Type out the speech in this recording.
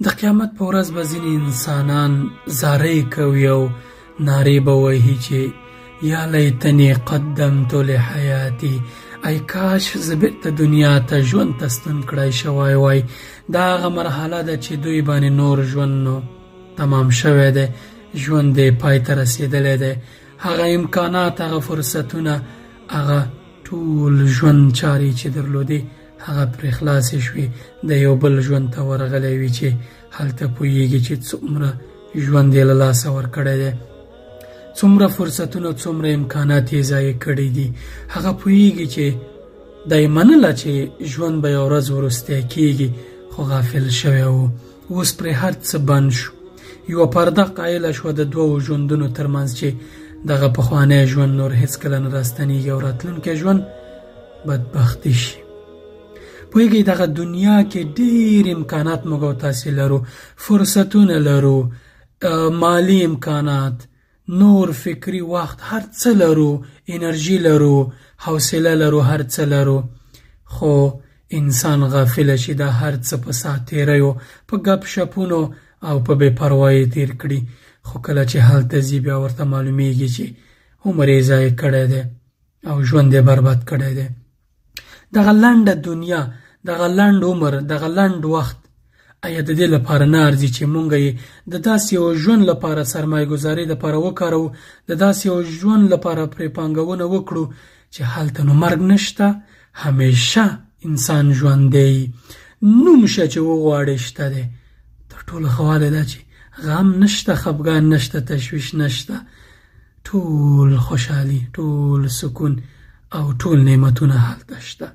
د قیامت په ورځ به ځینې انسانان زارۍ کوي او نارې به وهي چې یا لیتنی قدمت لحیاتي، ای کاش زه بېرته دنیا ته ژوند ته ستون کړی شوی وای. دا هغه مرحله ده چې دوی باندې نور ژوند نو تمام شوی دی، ژوند یې پای ته رسېدلی دی. هغه امکانات، هغه فرصتونه، هغه ټول ژوند چارې چې درلودې هغه پرې خلاصې شوې، د یو بل ژوند ته ورغلی وي چې هلته پوهېږي چې څومره ژوند یې له لاسه ورکړی دی، څومره فرصتونه، څومره امکانات یې ضایع کړي دي. هغه پوهېږي چې دا یې منله چې ژوند به یوه ورځ وروستی کېږي، خو غافل شوی و. اوس پرې هر څه بند شو، یوه پرده قایله شوه د دوو ژوندونو ترمنځ چې دغه پخوانی ژوند نور هېڅکله نه راستنېږي او راتلونکی ژوند بدبختي شي. پوهېږئ دغه دنیا کې ډېر امکانات موږ او تاسې لرو، فرصتونه لرو، مالی امکانات، نور فکري وخت، هر څه لرو، انرژي لرو، حوصله لرو، هر څه لرو. خو انسان غافله چې دا هر څه په ساعت تېریو، په ګپ شپونو او په بې پروایۍ تېر کړي. خو کله چې هلته ځي بیا ورته معلومیږي چې عمر یې ضایع کړی دی او ژوند یې برباد کړی دی. دغه لنډه دنیا، دغه لنډ عمر، دغه لنډ وخت آیا د دې لپاره نه ارزي چې مونږ یې د داسې یو ژوند لپاره سرمایه ګذارۍ لپاره وکاروو، د داسې یو ژوند لپاره پرې پانګونه وکړو چې هلته نو مرګ نشته، همیشه انسان ژوندی نوم شه چې وغواړې شته دی. تر ټولو ښه والی دا چې غم نشته، خفګان نشته، تشویش نشته، ټول خوشحالي، ټول سکون او ټول نعمتونه هلته شته.